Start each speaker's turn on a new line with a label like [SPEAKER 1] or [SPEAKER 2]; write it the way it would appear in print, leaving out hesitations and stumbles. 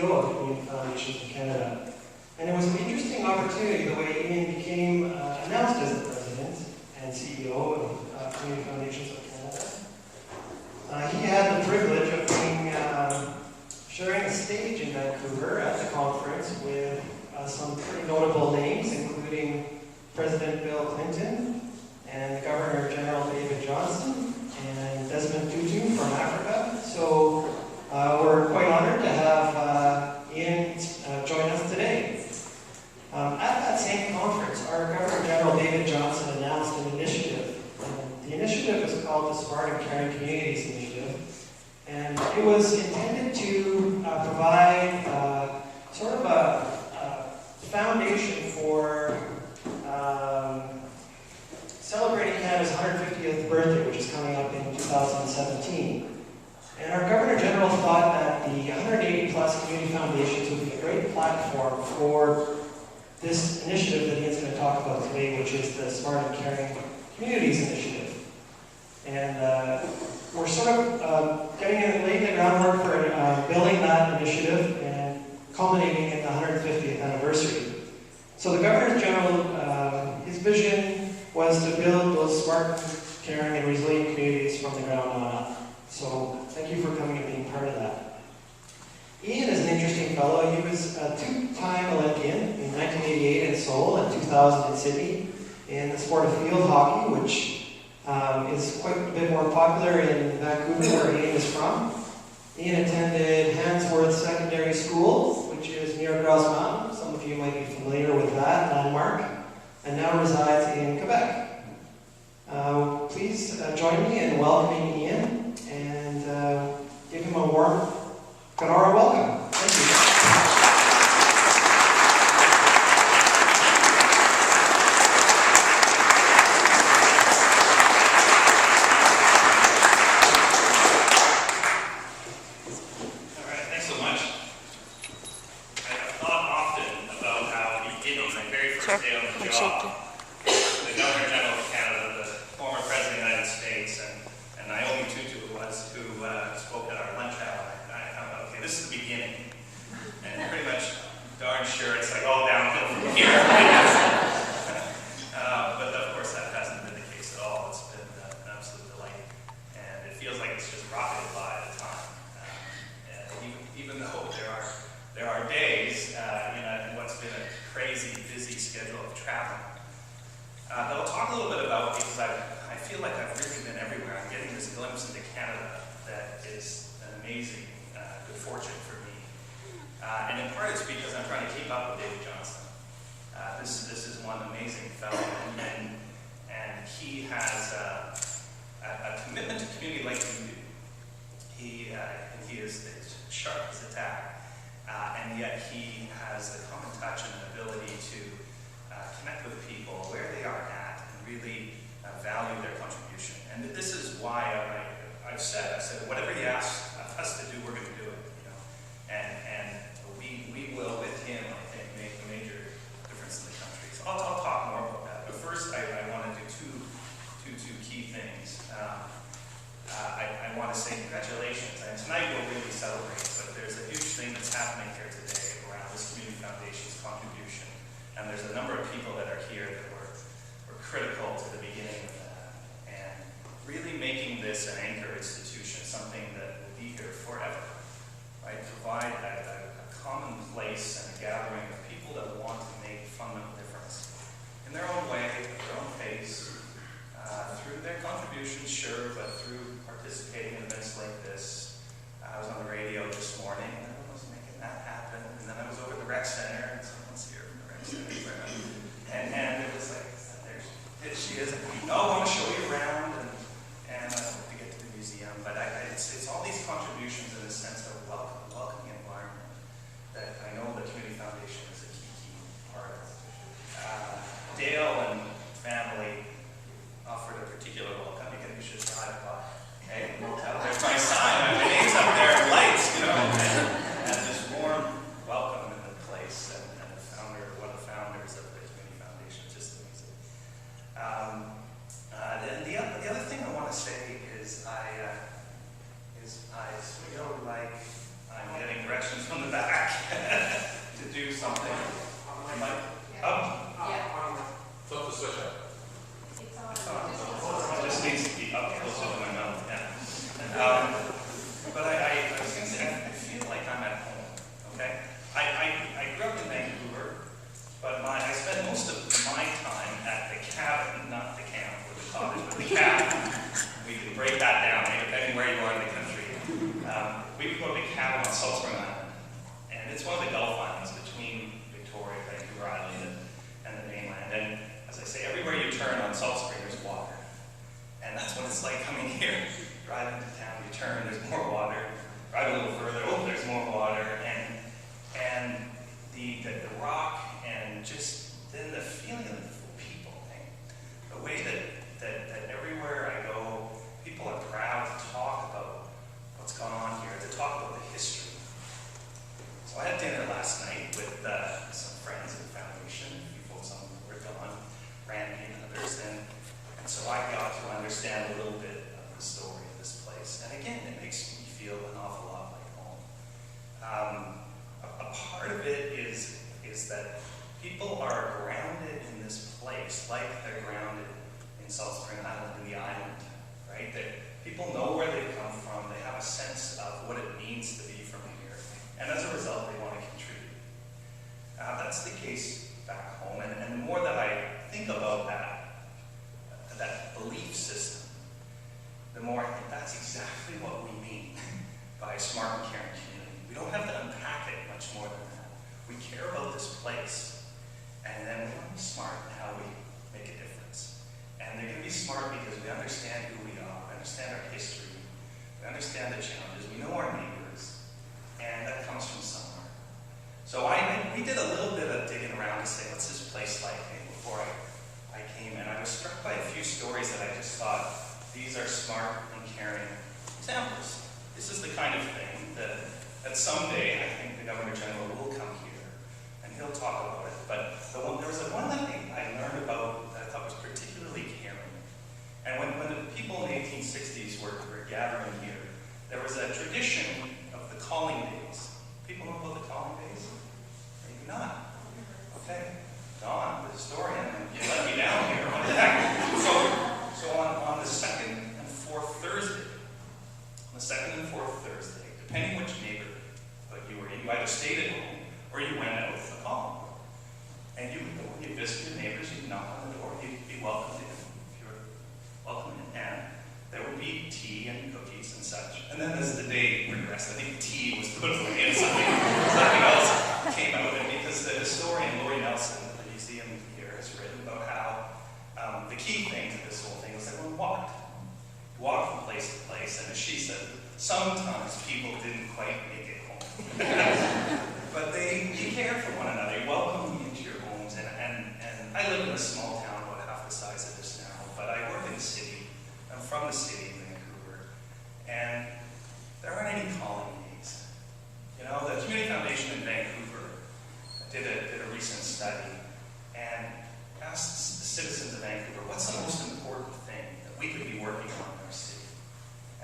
[SPEAKER 1] CEO of the Community Foundations of Canada. And it was an interesting opportunity the way Ian became announced as the President and CEO of Community Foundations of Canada. He had the privilege of being sharing a stage in Vancouver at the conference with some pretty notable names, including President Bill Clinton and Governor General David Johnston and Desmond Tutu from Africa. So we're quite honored to have Ian join us today. At that same conference, our Governor General David Johnston announced an initiative. The initiative is called the Smart and Caring Communities Initiative, and it was intended to provide sort of a foundation for celebrating Canada's 150th birthday, which is coming up in 2017. And our Governor General thought that the 180 plus community foundations would be a great platform for this initiative that Ian's going to talk about today, which is the Smart and Caring Communities Initiative. And we're sort of laying the groundwork for building that initiative and culminating in the 150th anniversary. So the Governor General, his vision was to build those smart, caring, and resilient communities from the ground on up. So thank you for coming and being part of that. Ian is an interesting fellow. He was a two-time Olympian in 1988 in Seoul and 2000 in Sydney in the sport of field hockey, which is quite a bit more popular in Vancouver, where Ian is from. Ian attended Handsworth Secondary School, which is near Grouse Mountain. Some of you might be familiar with that landmark, and now resides in Quebec. Please join me in welcoming Ian and give him a warm Kenora welcome. Thank you.
[SPEAKER 2] All right, thanks so much. I've thought often about how beginning my very first day on the job, the Governor General of Canada, the former President of the United States, and Naomi Tutu was who spoke at our lunch hour. I thought, okay, this is the beginning. And pretty much darn sure it's like all downhill from here. But of course that hasn't been the case at all. It's been an absolute delight. And it feels like it's just rocketed by at a time. And even though there are days in what's been a crazy, busy schedule of travel, that I'll talk a little bit about, because I feel like I've really been everywhere. I'm getting this glimpse into Canada that is an amazing good fortune for me. And in part it's because I'm trying to keep up with David Johnston. This is one amazing fellow, and he has a commitment to community like you do. He is sharp as a tack, and yet he has a common touch and an ability to connect with people where they are at and really value their contribution. And this is why I said whatever he asks us to do, we're going to do it. And we will, with him, I think, make a major difference in the country. So I'll talk more about that. But first, I want to do two key things. I want to say congratulations. And tonight we'll really celebrate, but there's a huge thing that's happening here today around this Community Foundation's contribution. And there's a number of people that are here that were critical to the beginning of that. And really making this an anchor institution, something that will be here forever. Right? Provide a common place and a gathering of people that want to make fundamental difference in their own way, at their own pace, through their contributions, sure, but through participating in events like this. I was on the radio this morning, and I was making that happen. And then I was over at the rec center, and someone's here from the rec center. And it was like, there she is. No, I want to show you around, and I hope to get to the museum. But it's all these contributions in a sense of welcoming environment that I know the Community Foundation is a key part of. Dale and family offered a particular welcome. Again, you should drive by. Hey, motel, there's my sign. My name's up there in lights, and this warm welcome in the place, and one of the founders of the Community Foundation, just amazing. Then the other thing I want to say is I feel like I'm getting directions from the back to do something. Am I up?
[SPEAKER 3] Flip the switch up.
[SPEAKER 2] It just needs to be up closer to my mouth, yeah. But I was going to say, I feel like I'm at home, okay? I grew up in Vancouver, but I spent most of my time at the cabin, not the camp or the cottage, but the cabin. We can break that down, anywhere you are in the country. We would go to the cabin on Salt Spring Island, and it's one of the Gulf Islands between Victoria, Vancouver Island, and the mainland. And as I say, everywhere you turn on Salt Spring, there's water. And that's what it's like coming here. Drive into town, you turn, there's more water. Drive a little further, oh, there's more water. And the rock, and just then the feeling of the people, eh? The way that everywhere I go, people are proud to talk about what's gone on here, to talk about the history. So I had dinner last night with some friends at the foundation, a few folks on the board, Don, Randy, and others, and so I got to understand a little bit of the story of this place. And again, it makes me feel an awful lot like home. A part of it is that people are grounded in this place like they're grounded in Salt Spring Island, in the island, right? That people know where they've come from, they have a sense of what it means to be from here, and as a result, they want to contribute. That's the case back home, and the more that I think about that belief system, the more I think that's exactly what we mean by a smart and caring community. We don't have to unpack it much more than that. We care about this place, and then we want to be smart in how we make a difference. And they're going to be smart because we understand who we are, we understand our history, we understand the challenges, we know our neighbors, and that comes from somewhere. So we did a little bit of digging around to say, what's this place like, before I came, and I was struck by a few stories that I just thought, these are smart and caring examples. This is the kind of thing that someday I think the Governor General will come here and he'll talk about it. But there was one that I learned about that I thought was particularly caring. And when the people in the 1860s were gathering here, there was a tradition of the calling days. People know about the calling days? Maybe not. Okay. Don, the historian, you let me down here. What the heck? So on the second and fourth Thursday, depending which neighborhood you were in, you either stayed at home or you went out with the call. And you would go, you'd visit your neighbors, you'd knock on the door, you'd be welcomed in, if you were welcomed in, and there would be tea and cookies and such. And then as the day progressed, I think tea was put away and something else came out of it, because the historian Lori Nelson at the museum here has written about how the key thing to this whole thing was that we walked from place to place, and as she said, sometimes people didn't quite make it home. But you cared for one another, you welcomed me into your homes, and I live in a small town about half the size of this now, but I work in the city. I'm from the city.